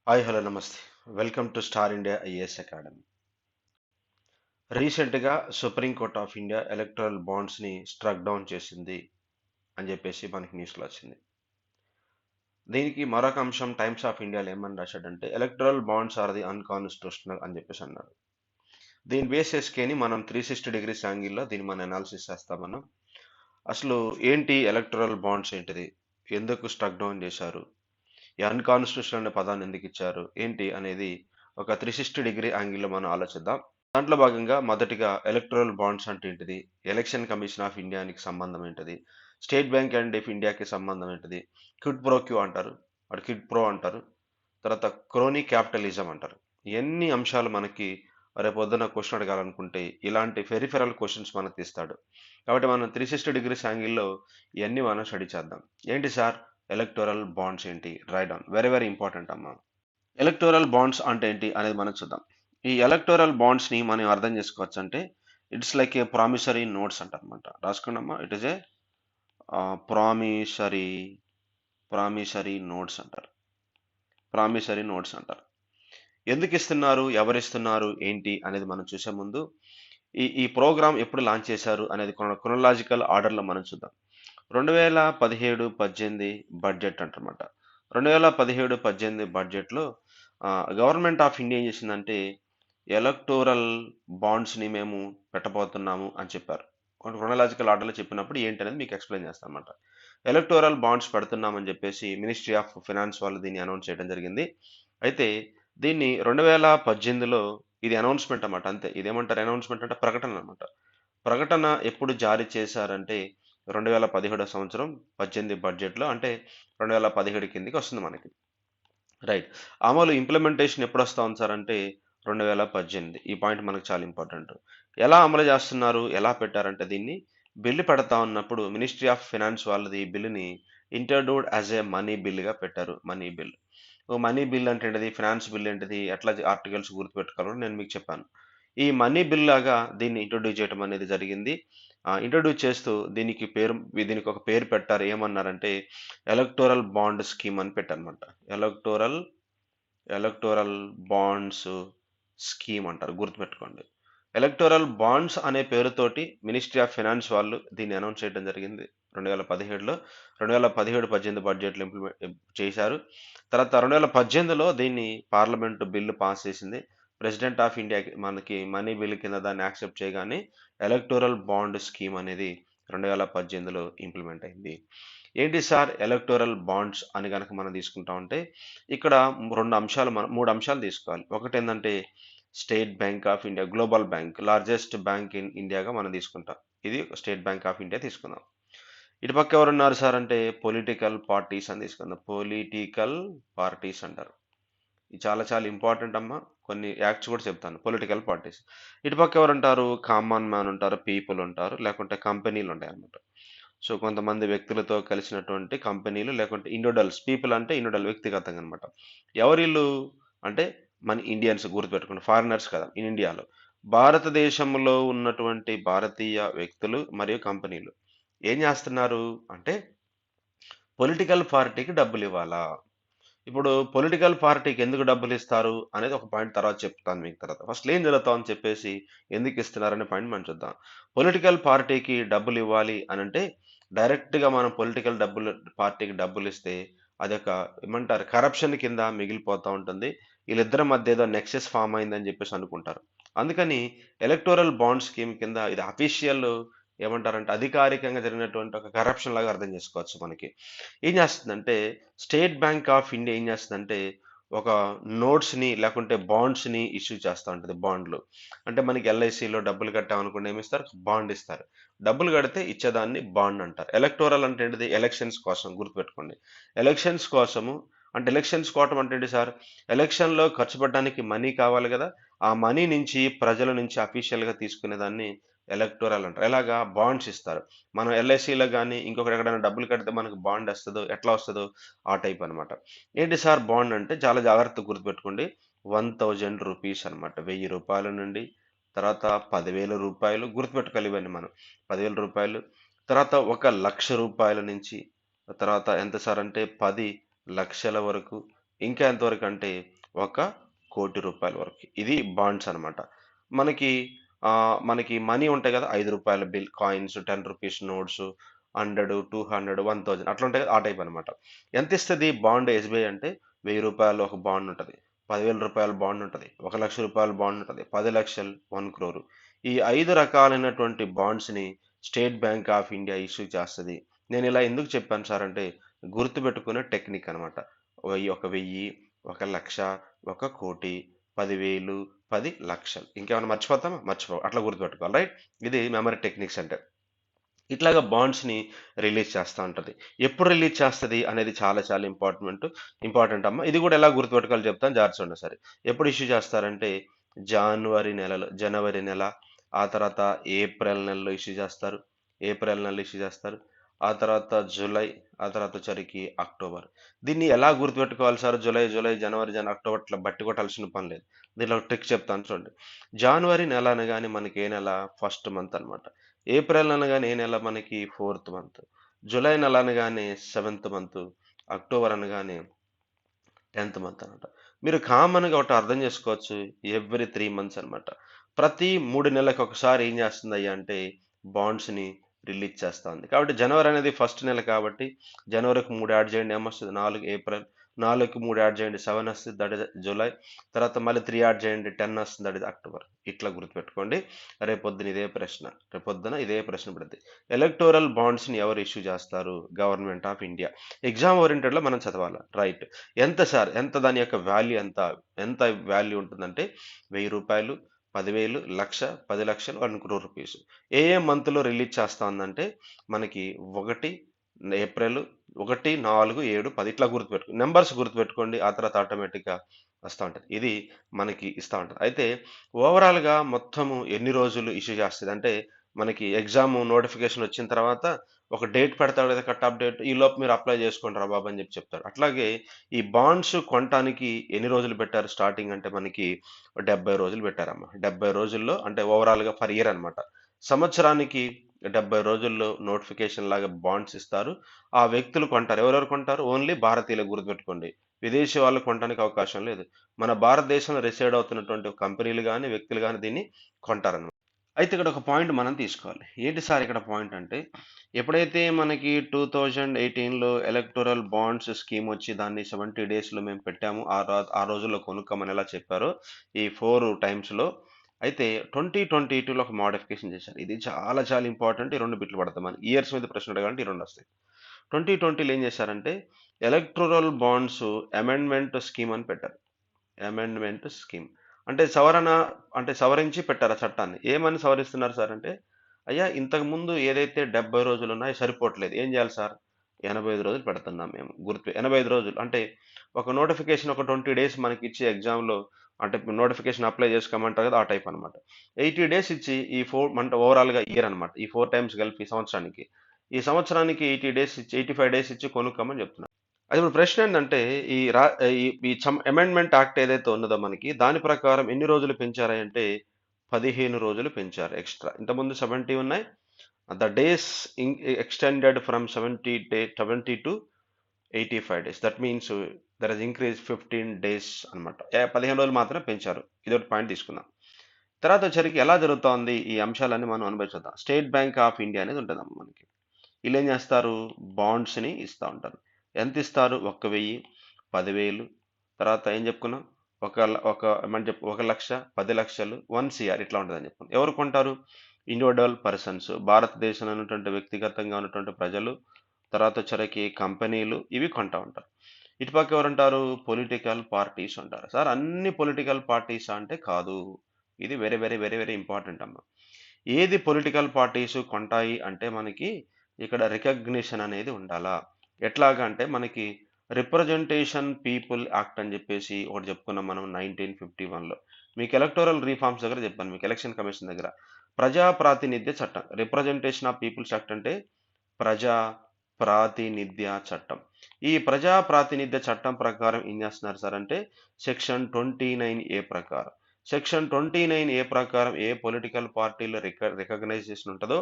Hi hello నమస్తే. Welcome to Star India IAS academy. రీసెంట్గా supreme court of India electoral బాండ్స్ని struck down చేసింది అని చెప్పేసి మనకి న్యూస్లో వచ్చింది. దీనికి మరొక అంశం టైమ్స్ ఆఫ్ ఇండియాలో ఏమని రాశాడంటే electoral bonds are the unconstitutional అని చెప్పేసి అన్నాడు. దీని బేస్ చేసుకొని మనం 360 డిగ్రీస్ యాంగిల్లో దీన్ని మనం అనాలిసిస్ చేస్తాం మనం. అసలు ఏంటి ఎలక్టరల్ బాండ్స్ ఏంటిది, ఎందుకు స్ట్రక్ డౌన్ చేశారు, ఈ అన్కాన్స్టిట్యూషనల్ అనే పదాన్ని ఎందుకు ఇచ్చారు ఏంటి అనేది ఒక 360 డిగ్రీ యాంగిల్లో మనం ఆలోచిద్దాం. దాంట్లో భాగంగా మొదటిగా ఎలక్టరల్ బాండ్స్ అంటే ఏంటిది, ఎలక్షన్ కమిషన్ ఆఫ్ ఇండియాకి సంబంధం ఏంటిది, స్టేట్ బ్యాంక్ అండ్ ఆఫ్ ఇండియాకి సంబంధం ఏంటిది, క్విడ్ ప్రో క్యూ అంటారు, అటు క్విడ్ ప్రో అంటారు, తర్వాత క్రోనీ క్యాపిటలిజం అంటారు. ఎన్ని అంశాలు మనకి రేపు పొద్దున క్వశ్చన్ అడగాలనుకుంటే ఇలాంటి పెరిఫెరల్ క్వశ్చన్స్ మనకు తీస్తాడు. కాబట్టి మనం 360 డిగ్రీస్ యాంగిల్లో ఇవన్నీ మనం స్టడీ చేద్దాం. ఏంటి సార్ ఎలక్టోరల్ బాండ్స్ ఏంటి, right down, very very important అమ్మా. ఎలక్టోరల్ బాండ్స్ అంటే ఏంటి అనేది మనం చూద్దాం. ఈ ఎలక్టోరల్ బాండ్స్ని మనం అర్థం చేసుకోవచ్చు అంటే it's like a promissory notes అంటారు అనమాట. రాసుకున్నామా, it is a promissory promissory notes అంటారు. ప్రామిసరీ నోట్స్ అంటారు. ఎందుకు ఇస్తున్నారు, ఎవరిస్తున్నారు ఏంటి అనేది మనం చూసే ముందు ఈ ఈ ప్రోగ్రామ్ ఎప్పుడు లాంచ్ చేశారు అనేది క్రొనలాజికల్ ఆర్డర్లో మనం చూద్దాం. 2017-18 బడ్జెట్ అంటమాట. 2017-18 బడ్జెట్లో గవర్నమెంట్ ఆఫ్ ఇండియా ఏం చేసిందంటే ఎలక్టోరల్ బాండ్స్ని మేము పెట్టబోతున్నాము అని చెప్పారు. క్రొనలాజికల్ ఆర్డర్లో చెప్పినప్పుడు ఏంటి అనేది మీకు ఎక్స్ప్లెయిన్ చేస్తాను అనమాట. ఎలక్టోరల్ బాండ్స్ పెడుతున్నామని చెప్పేసి మినిస్ట్రీ ఆఫ్ ఫినాన్స్ వాళ్ళు దీన్ని అనౌన్స్ చేయడం జరిగింది. అయితే దీన్ని 2018లో ఇది అనౌన్స్మెంట్ అన్నమాట, అంతే. ఇదేమంటారు, అనౌన్స్మెంట్ అంటే ప్రకటన అనమాట. ప్రకటన ఎప్పుడు జారీ చేశారంటే 2017 సంవత్సరం 18 బడ్జెట్లో, అంటే 2017 కిందకి వస్తుంది మనకి. రైట్. అమలు ఇంప్లిమెంటేషన్ ఎప్పుడు వస్తా ఉంది సార్ అంటే 2018. ఈ పాయింట్ మనకు చాలా ఇంపార్టెంట్. ఎలా అమలు చేస్తున్నారు, ఎలా పెట్టారంటే దీన్ని బిల్లు పెడతా ఉన్నప్పుడు మినిస్ట్రీ ఆఫ్ ఫినాన్స్ వాళ్ళది ఈ బిల్లుని ఇంట్రడ్యూడ్ యాజ్ ఏ మనీ బిల్లుగా పెట్టారు. Money bill. మనీ బిల్ అంటే ఏంటిది, ఫినాన్స్ బిల్ ఏంటిది, ఎట్లా ఆర్టికల్స్ గుర్తుపెట్టుకోవాలో నేను మీకు చెప్పాను. ఈ మనీ బిల్ లాగా దీన్ని ఇంట్రొడ్యూస్ చేయడం అనేది జరిగింది. ఇంట్రొడ్యూస్ చేస్తూ దీనికి ఒక పేరు పెట్టారు. ఏమన్నారంటే ఎలక్టోరల్ బాండ్ స్కీమ్ అని పెట్టారనమాట. ఎలక్టోరల్ ఎలక్టోరల్ బాండ్స్ స్కీమ్ అంటారు, గుర్తుపెట్టుకోండి. ఎలక్టోరల్ బాండ్స్ అనే పేరుతోటి మినిస్ట్రీ ఆఫ్ ఫినాన్స్ వాళ్ళు దీన్ని అనౌన్స్ చేయడం జరిగింది 2017లో. 2017-18 బడ్జెట్లో ఇంప్లిమెంట్ చేశారు. తర్వాత 2018లో దీన్ని పార్లమెంటు బిల్లు పాస్ చేసింది. ప్రెసిడెంట్ ఆఫ్ ఇండియా మనకి మనీ బిల్ కింద దాన్ని యాక్సెప్ట్ చేయగానే ఎలక్టోరల్ బాండ్ స్కీమ్ అనేది 2018లో ఇంప్లిమెంట్ అయింది. ఏంటి సార్ ఎలక్టోరల్ బాండ్స్ అని కనుక మనం తీసుకుంటా ఉంటే ఇక్కడ మూడు అంశాలు తీసుకోవాలి. ఒకటి ఏంటంటే State Bank of India, global bank, largest bank in ఇండియాగా మనం తీసుకుంటాం. ఇది స్టేట్ బ్యాంక్ ఆఫ్ ఇండియా తీసుకుందాం. ఇటు పక్క ఎవరున్నారు సార్ అంటే పొలిటికల్ పార్టీస్ అని తీసుకుందాం. పొలిటికల్ పార్టీస్ అంటారు. ఇది చాలా చాలా ఇంపార్టెంట్ అమ్మా. కొన్ని యాక్ట్స్ కూడా చెప్తాను. Political parties. ఇటు పక్క ఎవరుంటారు, కామన్ మ్యాన్ ఉంటారు, పీపుల్ ఉంటారు, లేకుంటే కంపెనీలు ఉంటాయి అన్నమాట. సో కొంతమంది వ్యక్తులతో కలిసినటువంటి కంపెనీలు, లేకుంటే ఇండివిడువల్స్. పీపుల్ అంటే ఇండివిడువల్, వ్యక్తిగతంగా అనమాట. ఎవరిల్లు అంటే మన ఇండియన్స్, గుర్తుపెట్టుకోండి, ఫారినర్స్ కదా. ఇన్ ఇండియాలో భారతదేశంలో ఉన్నటువంటి భారతీయ వ్యక్తులు మరియు కంపెనీలు ఏం చేస్తున్నారు అంటే పొలిటికల్ పార్టీకి డబ్బులు ఇవ్వాలా. ఇప్పుడు పొలిటికల్ పార్టీకి ఎందుకు డబ్బులు ఇస్తారు అనేది ఒక పాయింట్ తర్వాత చెప్తాను మీకు. తర్వాత ఫస్ట్ ఏం జరుగుతాం అని చెప్పేసి ఎందుకు ఇస్తున్నారనే పాయింట్ మనం చూద్దాం. పొలిటికల్ పార్టీకి డబ్బులు ఇవ్వాలి అని అంటే డైరెక్ట్గా మనం పార్టీకి డబ్బులు ఇస్తే అదొక ఏమంటారు, కరప్షన్ కింద మిగిలిపోతూ ఉంటుంది. వీళ్ళిద్దరి మధ్య ఏదో నెక్సెస్ ఫామ్ అయిందని చెప్పేసి అనుకుంటారు. అందుకని ఎలక్టోరల్ బాండ్ స్కీమ్ కింద ఇది అఫీషియల్, ఏమంటారంటే అధికారికంగా జరిగినటువంటి ఒక కరప్షన్ లాగా అర్థం చేసుకోవచ్చు మనకి. ఏం చేస్తుందంటే స్టేట్ బ్యాంక్ ఆఫ్ ఇండియా ఏం చేస్తుందంటే ఒక నోట్స్ని లేకుంటే బాండ్స్ని ఇష్యూ చేస్తూ ఉంటుంది. బాండ్లు అంటే మనకి ఎల్ఐసిలో డబ్బులు కట్టామనుకుంటే ఏమి ఇస్తారు, బాండ్ ఇస్తారు. డబ్బులు కడితే ఇచ్చేదాన్ని బాండ్ అంటారు. ఎలక్టోరల్ అంటే ఏంటిది, ఎలక్షన్స్ కోసం, గుర్తుపెట్టుకోండి. ఎలక్షన్స్ కోసము అంటే ఎలక్షన్స్ కోవటం అంటే ఏంటి సార్, ఎలక్షన్లో ఖర్చు పెట్టడానికి మనీ కావాలి కదా. ఆ మనీ నుంచి ప్రజల నుంచి అఫీషియల్గా తీసుకునేదాన్ని ఎలక్టోరల్ అంటారు. ఎలాగా, బాండ్స్ ఇస్తారు. మనం ఎల్ఐసిలో కానీ ఇంకొకటి ఎక్కడైనా డబ్బులు కడితే మనకు బాండ్ వస్తుందో, ఎట్లా వస్తుందో ఆ టైప్ అనమాట. ఏంటి సార్ బాండ్ అంటే, చాలా జాగ్రత్తగా గుర్తుపెట్టుకోండి, 1000 రూపీస్ అనమాట. 1000 రూపాయల నుండి తర్వాత 10,000 రూపాయలు, గుర్తుపెట్టుకోవాలి ఇవన్నీ మనం. 10,000 రూపాయలు, తర్వాత 1,00,000 రూపాయల నుంచి తర్వాత ఎంత సార్ అంటే 10 లక్షల వరకు, ఇంకా ఎంతవరకు అంటే ₹1,00,00,000 వరకు. ఇది బాండ్స్ అన్నమాట. మనకి మనకి మనీ ఉంటాయి కదా! ₹5 బిల్ కాయిన్స్, రూ. 10 నోట్స్, 100, 200, 1000 అట్లా ఉంటాయి కదా! ఆ టైప్ అన్నమాట. ఎంతిస్తది బాండ్ ఎస్‌బీఐ అంటే రూ. 1000 ఒక బాండ్ ఉంటది. రూ. 10,000 బాండ్ ఉంటది. రూ. 1,00,000 బాండ్ ఉంటది. 10,00,000 1,00,00,000 ఈ 5 రకాలైనటువంటి బాండ్స్‌ని State Bank of India issue చేస్తది. నేను ఇలా ఎందుకు చెప్పాను సార్ అంటే గుర్తుపెట్టుకునే టెక్నిక్ అన్నమాట. 1000, 1,00,000, 1,00,00,000, 10,000, 10,00,000 ఇంకేమైనా మర్చిపోతామా? మర్చిపోం. అట్లా గుర్తుపెట్టుకోవాలి. రైట్? ఇది మెమరీ టెక్నిక్స్ అంటే. ఇట్లాగా బాండ్స్‌ని రిలీజ్ చేస్తా ఉంటది. ఎప్పుడు రిలీజ్ చేస్తది అనేది చాలా చాలా ఇంపార్టెంట్ అమ్మా. ఇది కూడా ఎలా గుర్తుపెట్టుకోవాలో చెప్తాను జాగ్రత్తగా చూడండి సరే. ఎప్పుడు ఇష్యూ చేస్తారంటే జనవరి నెల, ఆ తర్వాత ఏప్రిల్ నెలలో ఇష్యూ చేస్తారు. ఏప్రిల్ నెలలో ఇష్యూ చేస్తారు. ఆ తర్వాత జూలై, ఆ తర్వాత వచ్చరికి అక్టోబర్. దీన్ని ఎలా గుర్తుపెట్టుకోవాలి సార్? జూలై, అక్టోబర్ ఇట్లా బట్టి కొట్టాల్సిన పని లేదు. దీనిలో ఒక ట్రిక్ చెప్తాను చూడండి. జనవరి నెల అనగానే మనకి ఏ నెల? ఫస్ట్ మంత్ అన్నమాట. ఏప్రిల్ అనగానే ఏ నెల మనకి ఫోర్త్ మంత్. జూలై నెల అనగానే సెవెంత్ మంత్. అక్టోబర్ అనగానే 10థ్ మంత్ అనమాట. మీరు కామన్‌గా ఒకటి అర్థం చేసుకోవచ్చు. ఎవ్రీ 3 మంత్స్ అనమాట. ప్రతి 3 నెలలకు ఒకసారి ఏం చేస్తుందయ్యా అంటే బాండ్స్‌ని రిలీజ్ చేస్తా ఉంది. కాబట్టి జనవరి అనేది ఫస్ట్ నెల కాబట్టి జనవరికి 3 యాడ్ చేయండి ఏమొస్తది? 4 ఏప్రిల్. 4కి 3 యాడ్ చేయండి 7 వస్తది. That is July. తర్వాత మళ్ళీ 3 యాడ్ చేయండి 10 వస్తుంది. That is October. ఇట్లా గుర్తుపెట్టుకోండి. రేపొద్దున ఇదే ప్రశ్న పడుద్ది. ఎలక్టోరల్ బాండ్స్‌ని ఎవరు ఇష్యూ చేస్తారు? Government of India. ఎగ్జామ్ ఓరియెంటెడ్‌లో మనం చదవాలి. రైట్. ఎంత సార్? ఎంత దాని యొక్క వాల్యూ ఎంత? ఎంత వాల్యూ ఉంటుందంటే రూ. 1000, 10,000, 1,00,000, 10,00,000, 1,00,00,000 రూపీస్. ఏ ఏ మంత్‌లో రిలీజ్ చేస్తా ఉందంటే మనకి 1 ఏప్రిల్, 1, 4, 7, 10 ఇట్లా నంబర్స్ గుర్తుపెట్టుకోండి. ఆ తర్వాత ఆటోమేటిక్‌గా వస్తా ఉంటది. ఇది మనకి ఇస్తా ఉంటది. అయితే ఓవరాల్‌గా మొత్తము ఎన్ని రోజులు ఇష్యూ చేస్తది అంటే మనకి ఎగ్జామ్ నోటిఫికేషన్ వచ్చిన తర్వాత ఒక డేట్ పెడతాడు కదా! Cut off date. ఈలోపు మీరు అప్లై చేసుకోండిరా బాబు అని చెప్తాడు. అట్లాగే ఈ బాండ్స్ కొనటానికి ఎన్ని రోజులు పెట్టారు స్టార్టింగ్ అంటే మనకి 70 రోజులు పెట్టారమ్మా. 70 రోజుల్లో అంటే ఓవరాల్‌గా ఫర్ ఇయర్ అన్నమాట. సంవత్సరానికి 70 రోజుల్లో నోటిఫికేషన్ లాగా బాండ్స్ ఇస్తారు. ఆ వ్యక్తులు కొంటారు. ఎవరెవరు కొంటారు? ఓన్లీ భారతీయులే గుర్తుపెట్టుకోండి. విదేశీ వాళ్ళు కొనడానికి అవకాశం లేదు. మన భారతదేశంలో రెసిడెడ్ అవుతున్నటువంటి కంపెనీలు గాని, వ్యక్తులు గాని దీన్ని కొంటారన్నమాట. అయితే ఇక్కడ ఒక పాయింట్ మనం తీసుకోవాలి. ఏంటి సార్ ఇక్కడ పాయింట్ అంటే, ఎప్పుడైతే మనకి 2018లో ఎలక్టోరల్ బాండ్స్ స్కీమ్ వచ్చి దాన్ని 70 డేస్‌లో మేము పెట్టాము. ఆ రోజుల్లో కొనుక్కోమని ఎలా చెప్పారో ఈ 4 టైమ్స్‌లో అయితే 2022లో ఒక మోడిఫికేషన్ చేశారు. ఇది చాలా చాలా ఇంపార్టెంట్. ఈ 2 బిట్లు పడతాయి మనకి. ఇయర్స్ మీద ప్రశ్న అడగాలంటే ఈ 2 వస్తాయి. 2020లో ఏం చేశారంటే ఎలక్టోరల్ బాండ్స్ అమెండ్మెంట్ స్కీమ్ అని పెట్టారు. Amendment scheme. అంటే సవరించి పెట్టారు ఆ చట్టాన్ని. ఏమని సవరిస్తున్నారు సార్ అంటే, అయ్యా ఇంతకుముందు ఏదైతే 70 రోజులున్నాయో సరిపోవట్లేదు. ఏం చేయాలి సార్? 85 రోజులు పెడుతున్నాం మేము. 85 రోజులు అంటే ఒక నోటిఫికేషన్ ఒక 20 డేస్ మనకిచ్చి ఎగ్జామ్‌లో అంటే నోటిఫికేషన్ అప్లై చేసుకోమంటారు కదా! ఆ టైప్ అన్నమాట. 80 డేస్ ఇచ్చి ఈ 4 అంటే ఓవరాల్‌గా ఇయర్ అన్నమాట. ఈ 4 టైమ్స్ కలిపి సంవత్సరానికి. ఈ సంవత్సరానికి 80 డేస్ ఇచ్చి 85 డేస్ ఇచ్చి కొనుక్కోమని చెప్తున్నారు. అయితే ఇప్పుడు ప్రశ్న ఏంటంటే ఈ రా ఈ ఈ అమెండ్మెంట్ యాక్ట్ ఏదైతే ఉన్నదో మనకి దాని ప్రకారం ఎన్ని రోజులు పెంచారంటే 15 రోజులు పెంచారు ఎక్స్ట్రా. ఇంతకుముందు 70 ఉన్నాయి. The days extended from 70 to 85 days. That means there is increase 15 days అన్నమాట. 15 రోజులు మాత్రమే పెంచారు. ఇదొక పాయింట్ తీసుకుందాం. తర్వాత వచ్చరికి ఎలా జరుగుతోంది ఈ అంశాలన్నీ మనం అనుభవించుదాం. స్టేట్ బ్యాంక్ ఆఫ్ ఇండియా అనేది ఉంటుందమ్మా మనకి. వీళ్ళేం చేస్తారు? బాండ్స్‌ని ఇస్తా ఉంటారు. ఎంత ఇస్తారు? 1,000, 10,000 తర్వాత ఏం చెప్పుకున్నాం? ఏమని 1,00,000, 10,00,000, 1,00,000 ఇట్లా ఉంటదని చెప్పుకున్నాం. ఎవరు కొంటారు? ఇండివిడ్యువల్ పర్సన్స్ భారతదేశంలో ఉన్నటువంటి వ్యక్తిగతంగా ఉన్నటువంటి ప్రజలు, తర్వాత వచ్చరికి కంపెనీలు ఇవి కొంటా ఉంటారు. ఇటుపక్క ఎవరుంటారు? పొలిటికల్ పార్టీస్ ఉంటారు. సార్ అన్ని పొలిటికల్ పార్టీసా అంటే కాదు. ఇది very, very, very, very important అమ్మా. ఏది పొలిటికల్ పార్టీస్ కొంటాయి అంటే మనకి ఇక్కడ రికగ్నిషన్ అనేది ఉండాలా. ఎట్లాగా అంటే మనకి రిప్రజెంటేషన్ పీపుల్ యాక్ట్ అని చెప్పేసి ఒకటి చెప్పుకున్నాం మనం 1951లో. మీకు ఎలక్టోరల్ రీఫార్మ్స్ దగ్గర చెప్పాను. మీకు ఎలక్షన్ కమిషన్ దగ్గర ప్రజా ప్రాతినిధ్య చట్టం రిప్రజెంటేషన్ ఆఫ్ పీపుల్స్ యాక్ట్ అంటే ప్రజా ప్రాతినిధ్య చట్టం. ఈ ప్రజా ప్రాతినిధ్య చట్టం ప్రకారం ఏం చేస్తున్నారు సార్ అంటే సెక్షన్ 29A ప్రకారం సెక్షన్ 29A ప్రకారం ఏ పొలిటికల్ పార్టీలో రికగ్నైజేషన్ ఉంటుందో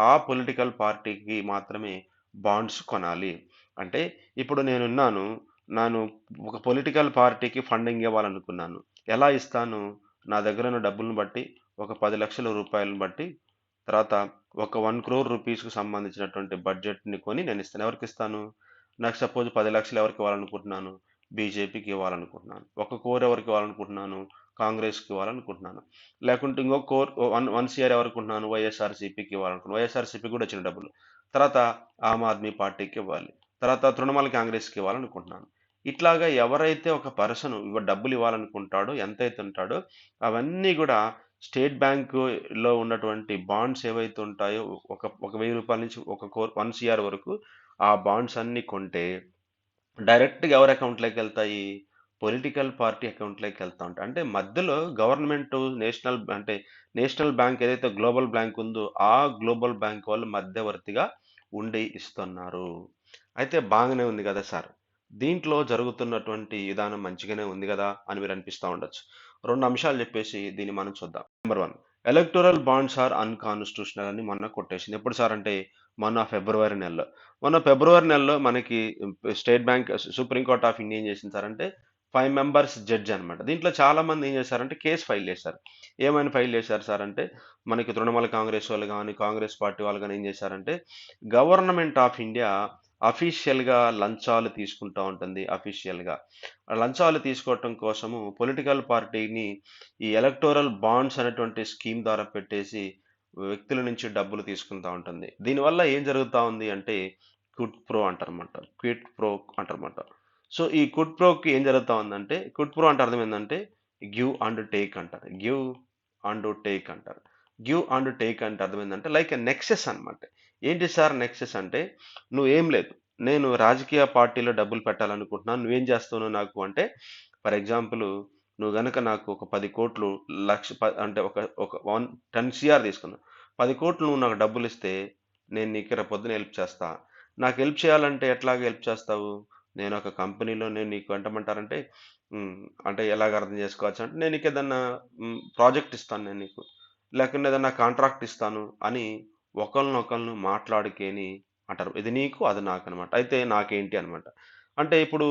ఆ పొలిటికల్ పార్టీకి మాత్రమే బాండ్స్ కొనాలి. అంటే ఇప్పుడు నేనున్నాను. నేను ఒక పొలిటికల్ పార్టీకి ఫండింగ్ ఇవ్వాలనుకున్నాను. ఎలా ఇస్తాను? నా దగ్గర ఉన్న డబ్బులను బట్టి, ఒక 10,00,000 రూపాయలను బట్టి, తర్వాత ఒక 1,00,00,000 రూపీస్‌కి సంబంధించినటువంటి బడ్జెట్‌ని కొని నేనిస్తాను. ఎవరికిస్తాను? నాకు సపోజ్ 10,00,000 ఎవరికి ఇవ్వాలనుకుంటున్నాను? బీజేపీకి ఇవ్వాలనుకుంటున్నాను. ఒక కోర్ ఎవరికి ఇవ్వాలనుకుంటున్నాను? కాంగ్రెస్‌కి ఇవ్వాలనుకుంటున్నాను. లేకుంటే ఇంకో కోర్ 1 సీఆర్ ఎవరికుంటున్నాను? వైఎస్ఆర్‌సీపీకి ఇవ్వాలనుకుంటున్నాను. వైఎస్ఆర్‌సీపీకి కూడా వచ్చిన డబ్బులు. తర్వాత ఆమ్ ఆద్మీ పార్టీకి ఇవ్వాలి. తర్వాత తృణమూల్ కాంగ్రెస్‌కి ఇవ్వాలనుకుంటున్నాను. ఇట్లాగా ఎవరైతే ఒక పర్సన్ డబ్బులు ఇవ్వాలనుకుంటాడో, ఎంతైతే ఉంటాడో అవన్నీ కూడా స్టేట్ బ్యాంకులో ఉన్నటువంటి బాండ్స్ ఏవైతే ఉంటాయో ఒక ₹1000 నుంచి ఒక 1 సీఆర్ వరకు ఆ బాండ్స్ అన్ని కొంటే డైరెక్ట్‌గా ఎవరి అకౌంట్‌లోకి వెళ్తాయి? పొలిటికల్ పార్టీ అకౌంట్‌లోకి వెళ్తా ఉంటాయి. అంటే మధ్యలో గవర్నమెంట్ నేషనల్ బ్యాంక్ ఏదైతే గ్లోబల్ బ్యాంక్ ఉందో, ఆ గ్లోబల్ బ్యాంక్ వాళ్ళు మధ్యవర్తిగా ఉండి ఇస్తున్నారు. అయితే బాగానే ఉంది కదా సార్! దీంట్లో జరుగుతున్నటువంటి విధానం మంచిగానే ఉంది కదా! అని మీరు అనిపిస్తా ఉండొచ్చు. 2 అంశాలు చెప్పేసి దీన్ని మనం చూద్దాం. Number 1 electoral bonds are unconstitutional అని మొన్న కొట్టేసింది. ఎప్పుడు సార్ అంటే మొన్న ఫిబ్రవరి నెలలో. మొన్న ఫిబ్రవరి నెలలో మనకి state bank supreme court of India ఏం చేసింది సార్ అంటే 5 మెంబర్స్ జడ్జ్ అనమాట. దీంట్లో చాలా మంది ఏం చేశారంటే కేస్ ఫైల్ చేశారు. ఏమని ఫైల్ చేశారు సార్ అంటే మనకి తృణమూల్ కాంగ్రెస్ వాళ్ళు గాని, కాంగ్రెస్ పార్టీ వాళ్ళు గాని ఏం చేశారంటే గవర్నమెంట్ ఆఫ్ ఇండియా అఫీషియల్‌గా లంచాలు తీసుకుంటా ఉంటుంది అఫీషియల్‌గా. ఆ లంచాలు తీసుకోవటం కోసము పొలిటికల్ పార్టీని ఈ ఎలక్టోరల్ బాండ్స్ అనేటువంటి స్కీమ్ ద్వారా పెట్టేసి వ్యక్తుల నుంచి డబ్బులు తీసుకుంటా ఉంటుంది. దీనివల్ల ఏం జరుగుతా ఉంది అంటే క్విడ్ ప్రో అంటారన్నమాట. క్విడ్ ప్రో అంటారన్నమాట. సో, ఈ క్విడ్ ప్రోకి ఏం జరుగుతా ఉందంటే క్విడ్ ప్రో అంటే అర్థం ఏందంటే గివ్ అండ్ టేక్ అంటారు. గివ్ అండ్ టేక్ అంటారు. గివ్ అండ్ టేక్ అంటే అర్థం ఏందంటే లైక్ ఎ నెక్సెస్ అన్నమాట. ఏంటి సార్ నెక్సెస్ అంటే నువ్వేం లేదు. నేను రాజకీయ పార్టీలో డబ్బులు పెట్టాలనుకుంటున్నాను. నువ్వేం చేస్తున్నావు నాకు అంటే ఫర్ ఎగ్జాంపుల్ నువ్వు గనక నాకు ఒక 10,00,00,000 అంటే ఒక 10 సీఆర్ తీసుకుందాం. 10,00,00,000 నువ్వు నాకు డబ్బులిస్తే నేను నీకు రేపొద్దున హెల్ప్ చేస్తా. నాకు హెల్ప్ చేయాలంటే ఎట్లాగా హెల్ప్ చేస్తావు? నేను ఒక కంపెనీలో నేను నీకు ఎంటమంటారంటే హ్మ్. అంటే ఎలాగ అర్థం చేసుకోవచ్చు అంటే నేను నీకేదన్నా ప్రాజెక్ట్ ఇస్తాను నేను నీకు. లేకుంటే ఏదన్నా కాంట్రాక్ట్ ఇస్తాను అని ఒకళ్ళనొకళ్ళు మాట్లాడుకేని అంటారు. ఇది నీకు, అది నాకనమాట. అయితే నాకేంటి అనమాట. అంటే ఇప్పుడు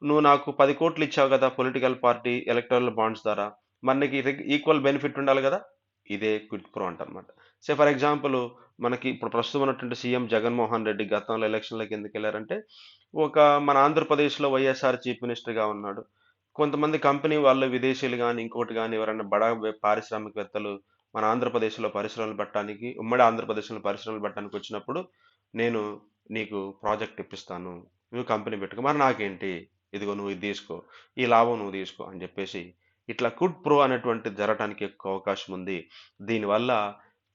నువ్వు నాకు 10,00,00,000 ఇచ్చావు గదా! పొలిటికల్ పార్టీ ఎలక్టోరల్ బాండ్స్ ద్వారా. మరి నీకు ఈక్వల్ బెనిఫిట్ ఉండాలి గదా! ఇదే క్విడ్ ప్రో అంటనమాట. ఫర్ ఎగ్జాంపుల్ మనకి ఇప్పుడు ప్రస్తుతం ఉన్నటువంటి సీఎం జగన్మోహన్ రెడ్డి గతంలో ఎలక్షన్‌లోకి ఎందుకెళ్లారంటే, ఒక మన ఆంధ్రప్రదేశ్‌లో వైఎస్ఆర్ చీఫ్ మినిస్టర్‌గా ఉన్నాడు. కొంతమంది కంపెనీ వాళ్ళు విదేశీయులు గాని, ఇంకోటి గాని ఎవరైనా పారిశ్రామికవేత్తలు మన ఆంధ్రప్రదేశ్‌లో పరిశ్రమలు పెట్టడానికి, ఉమ్మడి ఆంధ్రప్రదేశ్‌లో పరిశ్రమలు పెట్టడానికి వచ్చినప్పుడు, నేను నీకు ప్రాజెక్ట్ ఇప్పిస్తాను. నువ్వు కంపెనీ పెట్టుకో. మరి నాకేంటి? ఇదిగో నువ్వు ఇది తీసుకో. ఈ లాభం నువ్వు తీసుకో అని చెప్పేసి, ఇట్లా క్విడ్ ప్రో అనేటువంటిది జరగటానికి ఎక్కువ అవకాశం ఉంది. దీనివల్ల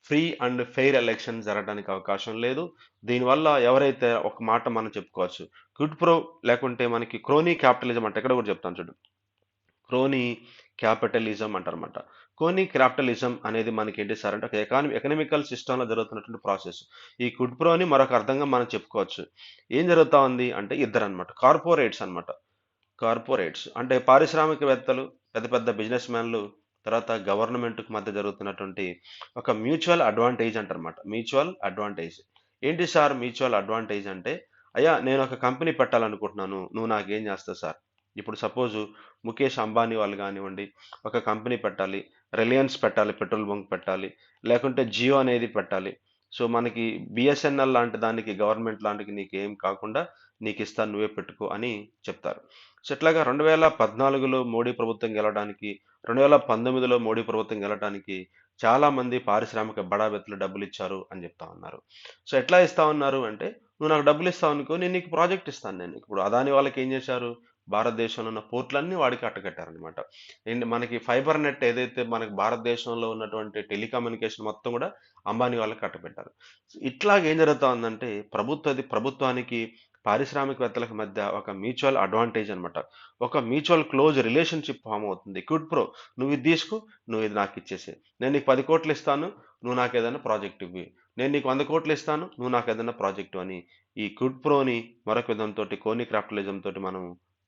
ఫ్రీ అండ్ ఫెయిర్ ఎలక్షన్ జరగడానికి అవకాశం లేదు. దీనివల్ల ఎవరైతే ఒక మాట మనం చెప్పుకోవచ్చు. క్విడ్ ప్రో లేకుంటే మనకి క్రోనీ క్యాపిటలిజం అంటే ఇక్కడ కూడా చెప్తాను చూడు. క్రోనీ క్యాపిటలిజం అంటారన్నమాట. క్రోనీ క్యాపిటలిజం అనేది మనకేంటి సార్ అంటే ఒక ఎకనామికల్ సిస్టమ్‌లో జరుగుతున్నటువంటి ప్రాసెస్. ఈ క్విడ్ ప్రోని మరొక అర్థంగా మనం చెప్పుకోవచ్చు. ఏం జరుగుతా ఉంది అంటే ఇద్దరన్నమాట. కార్పొరేట్స్ అన్నమాట. కార్పొరేట్స్ అంటే పారిశ్రామికవేత్తలు, పెద్ద పెద్ద బిజినెస్ మ్యాన్‌లు, తర్వాత గవర్నమెంట్‌కి మధ్య జరుగుతున్నటువంటి ఒక మ్యూచువల్ అడ్వాంటేజ్ అంటారన్నమాట. Mutual advantage. ఏంటి సార్ మ్యూచువల్ అడ్వాంటేజ్ అంటే, అయ్యా నేను ఒక కంపెనీ పెట్టాలనుకుంటున్నాను. నువ్వు నాకేం చేస్తావు సార్? ఇప్పుడు సపోజు ముఖేష్ అంబానీ వాళ్ళు గానివ్వండి, ఒక కంపెనీ పెట్టాలి. రిలయన్స్ పెట్టాలి, పెట్రోల్ బంక్ పెట్టాలి. లేకుంటే జియో అనేది పెట్టాలి. సో, మనకి బిఎస్ఎన్ఎల్ లాంటి దానికి గవర్నమెంట్ లాంటికి నీకేం కాకుండా నీకిస్తాను నువ్వే పెట్టుకో అని చెప్తారు. సో, ఇట్లాగా 2014లో మోడీ ప్రభుత్వం గెలవడానికి, 2019లో మోడీ ప్రభుత్వం గెలవటానికి చాలామంది పారిశ్రామిక బడాబెత్తులు డబ్బులిచ్చారు అని చెప్తా ఉన్నారు. సో, ఎట్లా ఇస్తా ఉన్నారు అంటే, నువ్వు నాకు డబ్బులిస్తావనుకో నేను నీకు ప్రాజెక్ట్ ఇస్తాను నేను. ఇప్పుడు అదాని వాళ్ళకి ఏం చేశారు? భారతదేశంలో ఉన్న పోర్ట్‌లన్నీ వాడికి కట్టకట్టారనమాట. మనకి ఫైబర్ నెట్ ఏదైతే మనకి భారతదేశంలో ఉన్నటువంటి టెలికమ్యూనికేషన్ మొత్తం కూడా అంబానీ వాళ్ళకి కట్టబెట్టారు. ఇట్లాగ ఏం జరుగుతా ఉందంటే ప్రభుత్వానికి పారిశ్రామికవేత్తలకు మధ్య ఒక మ్యూచువల్ అడ్వాంటేజ్ అనమాట. ఒక మ్యూచువల్ క్లోజ్ రిలేషన్‌షిప్ ఫార్మ్ అవుతుంది. క్విడ్ ప్రో నువ్వు ఇది తీసుకో, నువ్వు ఇది నాకు ఇచ్చేసేయి. నేను నీకు 10,00,00,000 ఇస్తాను, నువ్వు నాకేదైనా ప్రాజెక్ట్ ఇవ్వి. నేను నీకు 100,00,00,000 ఇస్తాను, నువ్వు నాకేదైనా ప్రాజెక్ట్ అని ఈ క్విడ్ ప్రోని మరొక విధంతోటి కోని క్రాఫ్టలిజం తోటి మనం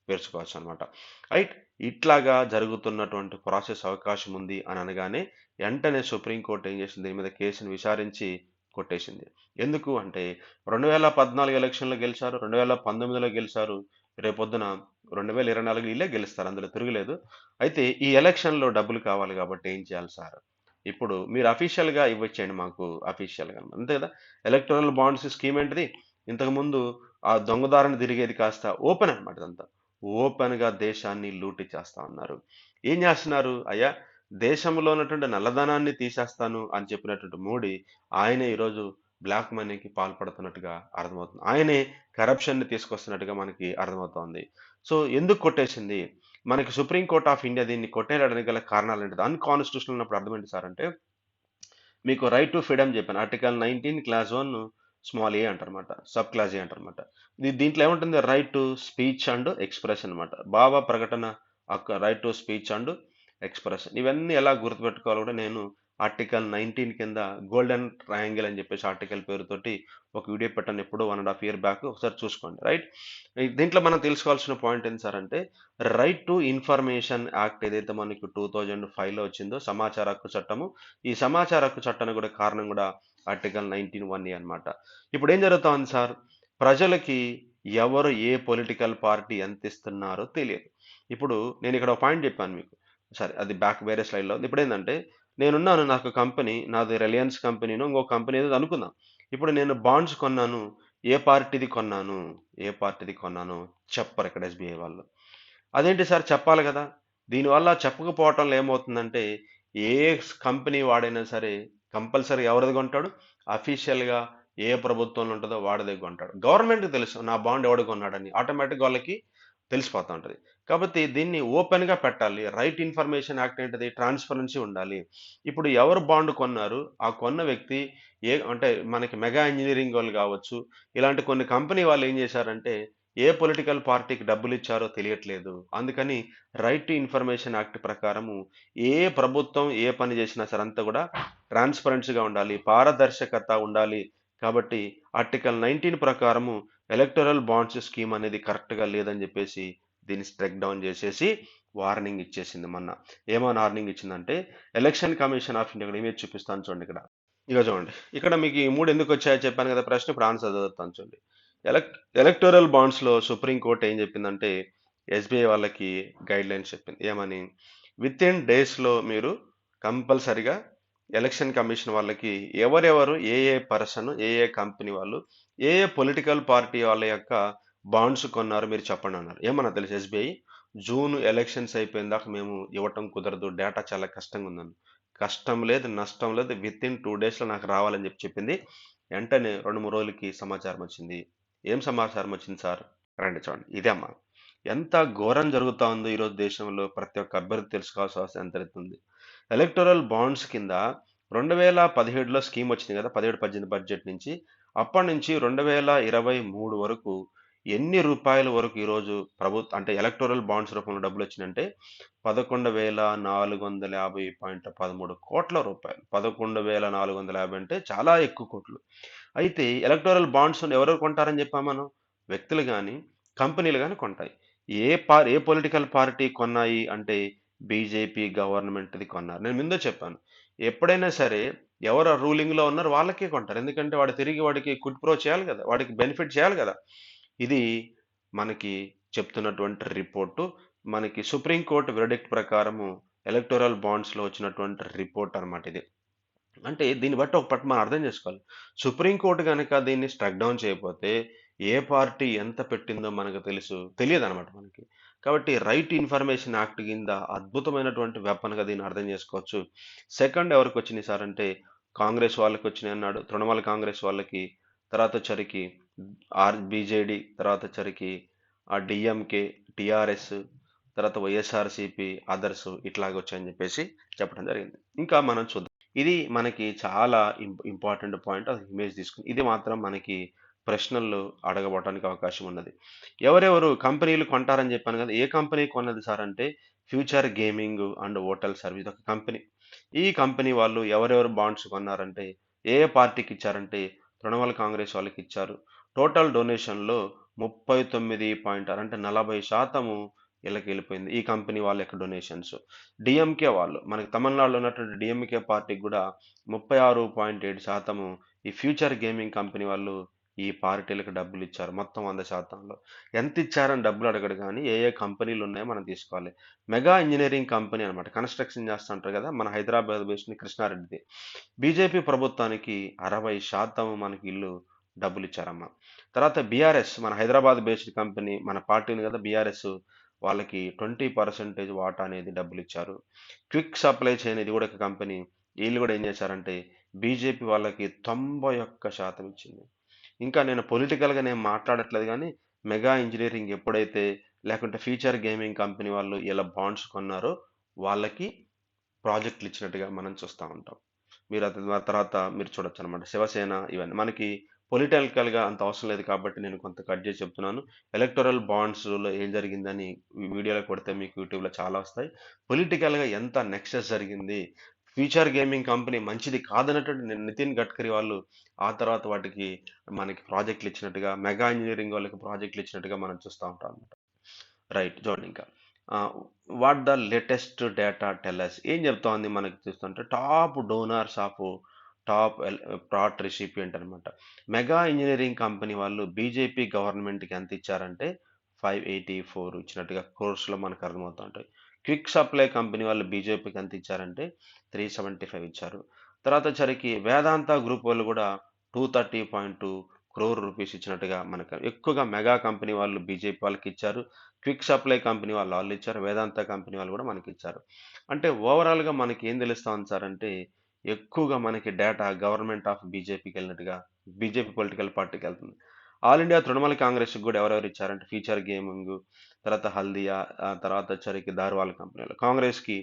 పేర్చుకోవచ్చు అనమాట. రైట్ ఇట్లాగా జరుగుతున్నటువంటి ప్రాసెస్ అవకాశం ఉంది అని అనగానే వెంటనే సుప్రీంకోర్టు ఏం చేసింది దీని మీద కేసును విచారించి కొట్టేసింది. ఎందుకు అంటే 2014 ఎలక్షన్‌లో గెలిచారు, 2019లో గెలిచారు. రేపొద్దున 2024 వీళ్ళే గెలుస్తారు. అందులో తిరుగులేదు. అయితే ఈ ఎలక్షన్‌లో డబ్బులు కావాలి కాబట్టి ఏం చేయాలి సార్? ఇప్పుడు మీరు అఫీషియల్‌గా ఇవ్వొచ్చేయండి మాకు అఫీషియల్‌గా. అంతే కదా! ఎలక్టోరల్ బాండ్స్ స్కీమ్ ఏంటిది? ఇంతకుముందు ఆ దొంగదారిన తిరిగేది కాస్త ఓపెన్ అన్నమాట ఇదంతా. ఓపెన్‌గా దేశాన్ని లూటీ చేస్తా ఉన్నారు. ఏం చేస్తున్నారు? అయ్యా దేశంలో ఉన్నటువంటి నల్లధనాన్ని తీసేస్తాను అని చెప్పినటువంటి మోడీ, ఆయనే ఈరోజు బ్లాక్ మనీకి పాల్పడుతున్నట్టుగా అర్థమవుతుంది. ఆయనే కరప్షన్‌ని తీసుకొస్తున్నట్టుగా మనకి అర్థమవుతోంది. సో, ఎందుకు కొట్టేసింది? మనకి సుప్రీం కోర్ట్ ఆఫ్ ఇండియా దీన్ని కొట్టేయడానికి గల కారణాలేంటిది? అన్‌కాన్స్టిట్యూషనల్ ఉన్నప్పుడు అర్థం ఏంటి సార్ అంటే, మీకు రైట్ టు ఫ్రీడమ్ చెప్పాను. ఆర్టికల్ 19 క్లాస్ 1 స్మాల్ ఏ అంటారన్నమాట. సబ్ క్లాస్ ఏ అంటారన్నమాట. దీంట్లో ఏముంటుంది? Right to speech and expression అన్నమాట. భావ ప్రకటన హక్కు, right to speech and expression. ఇవన్నీ ఎలా గుర్తుపెట్టుకోవాలో కూడా నేను ఆర్టికల్ 19 కింద గోల్డెన్ ట్రయాంగిల్ అని చెప్పేసి ఆర్టికల్ పేరుతోటి ఒక వీడియో పెట్టాను ఎప్పుడో 1 ½ ఇయర్ బ్యాక్. ఒకసారి చూసుకోండి. రైట్? దీంట్లో మనం తెలుసుకోవాల్సిన పాయింట్ ఏంటి సార్ అంటే, రైట్ టు ఇన్ఫర్మేషన్ యాక్ట్ ఏదైతే మనకి 2005లో వచ్చిందో సమాచార హక్కు చట్టము. ఈ సమాచార హక్కు చట్టానికి కూడా కారణం కూడా ఆర్టికల్ 19(1)(a అన్నమాట. ఇప్పుడు ఏం జరుగుతోంది సార్? ప్రజలకి ఎవరు ఏ పొలిటికల్ పార్టీ ఎంత ఇస్తున్నారో తెలియదు. ఇప్పుడు నేను ఇక్కడ ఒక పాయింట్ చెప్పాను మీకు. సరే అది బ్యాక్ వేరే స్లైడ్‌లో ఉంది. ఇప్పుడేందంటే నేనున్నాను, నాకు కంపెనీ, నాది రిలయన్స్ కంపెనీనో ఇంకో కంపెనీ ఏదో అనుకుందాం. ఇప్పుడు నేను బాండ్స్ కొన్నాను. ఏ పార్టీది కొన్నాను? ఏ పార్టీది కొన్నాను? చెప్పరు ఇక్కడ ఎస్‌బీఐ వాళ్ళు. అదేంటి సార్ చెప్పాలి గదా! దీనివల్ల చెప్పకపోవటంలో ఏమవుతుందంటే, ఏ కంపెనీ వాడైనా సరే కంపల్సరీ ఎవరిది కొంటాడు? అఫీషియల్‌గా ఏ ప్రభుత్వంలో ఉంటదో వాడిదే కొంటాడు. గవర్నమెంట్‌కి తెలుసు నా బాండ్ ఎవడు కొన్నాడని. ఆటోమేటిక్‌గా వాళ్ళకి తెలిసిపోతా ఉంటది. కాబట్టి దీన్ని ఓపెన్‌గా పెట్టాలి. రైట్ ఇన్ఫర్మేషన్ యాక్ట్ ఏంటిది? ట్రాన్స్‌పరెన్సీ ఉండాలి. ఇప్పుడు ఎవరు బాండ్ కొన్నారు? ఆ కొన్న వ్యక్తి అంటే మనకి మెగా ఇంజినీరింగ్ వాళ్ళు గావచ్చు, ఇలాంటి కొన్ని కంపెనీ వాళ్ళు ఏం చేశారంటే ఏ పొలిటికల్ పార్టీకి డబ్బులిచ్చారో తెలియట్లేదు. అందుకని రైట్ టు ఇన్ఫర్మేషన్ యాక్ట్ ప్రకారము ఏ ప్రభుత్వం ఏ పని చేసినా సరే అంతా కూడా ట్రాన్స్‌పరెన్సీ‌గా ఉండాలి. పారదర్శకత ఉండాలి. కాబట్టి ఆర్టికల్ 19 ప్రకారము ఎలక్టోరల్ బాండ్స్ స్కీమ్ అనేది కరెక్ట్‌గా లేదని చెప్పేసి దీన్ని స్ట్రైక్ డౌన్ చేసేసి వార్నింగ్ ఇచ్చేసింది మొన్న. ఏమని వార్నింగ్ ఇచ్చిందంటే ఎలక్షన్ కమిషన్ ఆఫ్ ఇండియా, ఇక్కడ ఇమేజ్ చూపిస్తాను చూడండి ఇక్కడ. ఇగో చూడండి. ఇక్కడ మీకు ఈ 3 ఎందుకు వచ్చాయో చెప్పాను కదా ప్రశ్న. ఇప్పుడు ఆన్సర్ చదువుతాను చూడండి. ఎలక్టోరల్ బాండ్స్‌లో సుప్రీం కోర్ట్ ఏం చెప్పిందంటే, ఎస్‌బీఐ వాళ్ళకి గైడ్‌లైన్స్ చెప్పింది. ఏమని? వితిన్ డేస్‌లో మీరు కంపల్సరీగా ఎలక్షన్ కమిషన్ వాళ్ళకి ఎవరెవరు, ఏ ఏ పర్సన్, ఏ ఏ కంపెనీ వాళ్ళు, ఏ ఏ పొలిటికల్ పార్టీ వాళ్ళ యొక్క బాండ్స్ కొన్నారో మీరు చెప్పండి అన్నారు. ఏమన్నా తెలుసా ఎస్‌బీఐ? జూన్ ఎలక్షన్స్ అయిపోయిన దాకా మేము ఇవ్వటం కుదరదు. డేటా చాలా కష్టంగా ఉందని. కష్టం లేదు, నష్టం లేదు. వితిన్ 2 డేస్‌లో నాకు రావాలని చెప్పింది. వెంటనే 2, 3 రోజులకి సమాచారం వచ్చింది. ఏం సమాచారం వచ్చింది సార్? రండి చూడండి. ఇదే అమ్మా. ఎంత ఘోరం జరుగుతా ఉందో ఈరోజు దేశంలో ప్రతి ఒక్క అభ్యర్థి తెలుసుకోవాల్సిన అవసరం ఎంత ఉంది. ఎలక్టోరల్ బాండ్స్ కింద 2017లో స్కీమ్ వచ్చింది కదా! 17, 18 బడ్జెట్ నుంచి. అప్పటి నుంచి 2023 వరకు ఎన్ని రూపాయల వరకు ఈరోజు అంటే ఎలక్టోరల్ బాండ్స్ రూపంలో డబ్బులొచ్చినాయంటే 11,450.13 కోట్ల రూపాయలు. 11,450 అంటే చాలా ఎక్కువ కోట్లు. అయితే ఎలక్టోరల్ బాండ్స్ ఎవరెవరు కొంటారని చెప్పాం మనం? వ్యక్తులు గాని, కంపెనీలు గాని కొంటాయి. ఏ పొలిటికల్ పార్టీ కొన్నాయి అంటే బీజేపీ గవర్నమెంట్‌ది కొన్నారు. నేను ముందే చెప్పాను. ఎప్పుడైనా సరే ఎవరు రూలింగ్‌లో ఉన్నారో వాళ్ళకే కొంటారు. ఎందుకంటే వాడు తిరిగి వాడికి క్విడ్ ప్రో చేయాలి గదా! వాడికి బెనిఫిట్ చేయాలి గదా! ఇది మనకి చెప్తున్నటువంటి రిపోర్టు. మనకి సుప్రీం కోర్ట్ వెర్డిక్ట్ ప్రకారము ఎలక్టోరల్ బాండ్స్‌లో వచ్చినటువంటి రిపోర్ట్ అన్నమాట ఇది. అంటే దీన్ని బట్టి ఒక పట్టు మనం అర్థం చేసుకోవాలి. సుప్రీం కోర్ట్ గనక దీన్ని స్ట్రక్ డౌన్ చేయకపోతే, ఏ పార్టీ ఎంత పెట్టిందో మనకు తెలియదనమాట మనకి. కాబట్టి రైట్ ఇన్ఫర్మేషన్ యాక్ట్ కింద అద్భుతమైనటువంటి వెపన్‌గా దీన్ని అర్థం చేసుకోవచ్చు. సెకండ్ ఎవరికొచ్చినాయి సార్ అంటే, కాంగ్రెస్ వాళ్ళకొచ్చినాయి అన్నాడు. తృణమూల్ కాంగ్రెస్ వాళ్ళకి, తర్వాత వచ్చరికి బీజేడీ, తర్వాత వచ్చరికి డీఎంకే, టీఆర్ఎస్, తర్వాత వైఎస్ఆర్‌సీపీ, అదర్స్ ఇట్లాగ వచ్చాయని చెప్పేసి చెప్పడం జరిగింది. ఇంకా మనం చూద్దాం. ఇది మనకి చాలా ఇంపార్టెంట్ పాయింట్. అది ఇమేజ్ తీసుకొని ఇది మాత్రం మనకి ప్రశ్నల్లో అడగబడటానికి అవకాశం ఉన్నది. ఎవరెవరు కంపెనీలు కొంటారని చెప్పాను కదా! ఏ కంపెనీ కొన్నది సార్ అంటే future gaming and hotel service ఒక కంపెనీ. ఈ కంపెనీ వాళ్ళు ఎవరెవరు బాండ్స్ కొన్నారంటే ఏ ఏ పార్టీకి ఇచ్చారంటే తృణమూల్ కాంగ్రెస్ వాళ్ళకి ఇచ్చారు. టోటల్ డొనేషన్‌లో 39.6 అంటే 40% ఈళ్ళకి వెళ్ళిపోయింది. ఈ కంపెనీ వాళ్ళ యొక్క డొనేషన్స్. డీఎంకే వాళ్ళు మనకి తమిళనాడులో ఉన్నటువంటి డీఎంకే పార్టీకి కూడా 36.7% ఈ ఫ్యూచర్ గేమింగ్ కంపెనీ వాళ్ళు ఈ పార్టీలకు డబ్బులు ఇచ్చారు మొత్తం 100%లో. ఎంత ఇచ్చారని డబ్బులు అడగడు కానీ ఏ ఏ కంపెనీలు ఉన్నాయో మనం తీసుకోవాలి. మెగా ఇంజనీరింగ్ కంపెనీ అనమాట. కన్స్ట్రక్షన్ చేస్తుంటారు కదా, మన హైదరాబాద్ బేస్డ్ కృష్ణారెడ్డిది. బీజేపీ ప్రభుత్వానికి 60% మనకి ఇల్లు డబ్బులు ఇచ్చారమ్మా. తర్వాత బీఆర్ఎస్ మన హైదరాబాద్ బేస్డ్ కంపెనీ, మన పార్టీ ఉంది కదా బీఆర్ఎస్, వాళ్ళకి 20% వాటా అనేది డబ్బులు ఇచ్చారు. క్విక్ సప్లై చైన్ ఇది కూడా ఒక కంపెనీ. వీళ్ళు కూడా ఏం చేశారంటే బీజేపీ వాళ్ళకి 91% ఇచ్చింది. ఇంకా నేను పొలిటికల్గా నేను మాట్లాడట్లేదు కానీ మెగా ఇంజనీరింగ్ ఎప్పుడైతే, లేకుంటే ఫ్యూచర్ గేమింగ్ కంపెనీ వాళ్ళు ఇలా బాండ్స్ కొన్నారో వాళ్ళకి ప్రాజెక్టులు ఇచ్చినట్టుగా మనం చూస్తూ ఉంటాం. మీరు అది తర్వాత మీరు చూడొచ్చు అనమాట. శివసేన ఇవన్నీ మనకి పొలిటికల్గా అంత అవసరం లేదు కాబట్టి నేను కొంత కట్ చేసి చెప్తున్నాను. ఎలక్టోరల్ బాండ్స్లో ఏం జరిగిందని వీడియోలో కొడితే మీకు యూట్యూబ్లో చాలా వస్తాయి. పొలిటికల్గా ఎంత నెక్సెస్ జరిగింది, ఫ్యూచర్ గేమింగ్ కంపెనీ మంచిది కాదన్నట్టు నితిన్ గడ్కరీ వాళ్ళు ఆ తర్వాత వాటికి మనకి ప్రాజెక్టులు ఇచ్చినట్టుగా, మెగా ఇంజనీరింగ్ వాళ్ళకి ప్రాజెక్టులు ఇచ్చినట్టుగా మనం చూస్తూ ఉంటాం అనమాట. రైట్, చూడండి ఇంకా what the latest data tellers ఏం చెప్తోంది మనకి చూస్తుంటే top donors of top Pratt recipient అనమాట. మెగా ఇంజనీరింగ్ కంపెనీ వాళ్ళు బీజేపీ గవర్నమెంట్కి ఎంత ఇచ్చారంటే 584 ఇచ్చినట్టుగా కోర్సులో మనకు అర్థమవుతూ ఉంటాయి. క్విక్ సప్లై కంపెనీ వాళ్ళు బీజేపీకి ఎంత ఇచ్చారంటే 375 ఇచ్చారు. తర్వాత వచ్చరికి వేదాంత గ్రూప్ వాళ్ళు కూడా 230.2 క్రోర్ రూపీస్ ఇచ్చినట్టుగా మనకు ఎక్కువగా మెగా కంపెనీ వాళ్ళు బీజేపీ వాళ్ళకి ఇచ్చారు. క్విక్ సప్లై కంపెనీ వాళ్ళు ఇచ్చారు. వేదాంత కంపెనీ వాళ్ళు కూడా మనకి ఇచ్చారు. అంటే ఓవరాల్గా మనకి ఏం తెలుస్తా ఉంది సార్ అంటే ఎక్కువగా మనకి డేటా గవర్నమెంట్ ఆఫ్ బీజేపీకి వెళ్ళినట్టుగా, బీజేపీ పొలిటికల్ పార్టీకి వెళ్తుంది. ఆల్ ఇండియా తృణమూల కాంగ్రెస్కి కూడా ఎవరెవరు ఇచ్చారంటే ఫ్యూచర్ గేమింగ్, తర్వాత హల్దియా, తర్వాత వచ్చరికి దార్వాల్ కంపెనీలు. కాంగ్రెస్కి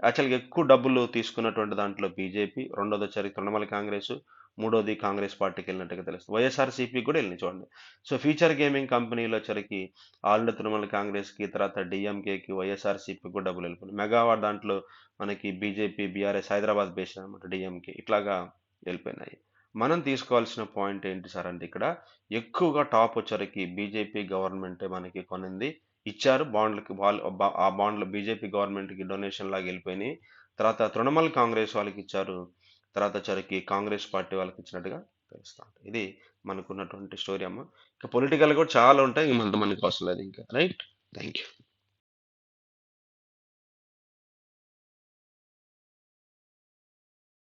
యాక్చువల్గా ఎక్కువ డబ్బులు తీసుకున్నటువంటి దాంట్లో బీజేపీ, రెండోది వచ్చరికి తృణమూల కాంగ్రెస్, మూడోది కాంగ్రెస్ పార్టీకి వెళ్ళినట్టుగా తెలుస్తుంది. వైఎస్ఆర్సీపీకి కూడా వెళ్ళినాయి చూడండి. సో ఫ్యూచర్ గేమింగ్ కంపెనీలో వచ్చరికి ఆల్ ఇండియా తృణమూల కాంగ్రెస్కి, తర్వాత డిఎంకేకి, వైఎస్ఆర్సీపీకి కూడా డబ్బులు వెళ్ళిపోయినాయి. మెగావాట్ దాంట్లో మనకి బీజేపీ, బీఆర్ఎస్, హైదరాబాద్ బేస్డ్ అనమాట డిఎంకే, ఇట్లాగా వెళ్ళిపోయినాయి. మనం తీసుకోవాల్సిన పాయింట్ ఏంటి సార్ అంటే ఇక్కడ ఎక్కువగా టాప్ వచ్చరికి బీజేపీ గవర్నమెంటే మనకి కొనింది, ఇచ్చారు బాండ్లకి. వాళ్ళు ఆ బాండ్లు బీజేపీ గవర్నమెంట్కి డొనేషన్ లాగా వెళ్ళిపోయినాయి. తర్వాత తృణమూల్ కాంగ్రెస్ వాళ్ళకి ఇచ్చారు. తర్వాత వచ్చరికి కాంగ్రెస్ పార్టీ వాళ్ళకి ఇచ్చినట్టుగా తెలుస్తా ఉంటుంది. ఇది మనకున్నటువంటి స్టోరీ అమ్మ. ఇంకా పొలిటికల్ కూడా చాలా ఉంటాయి, మనకి అవసరం లేదు ఇంకా. Right, thank you.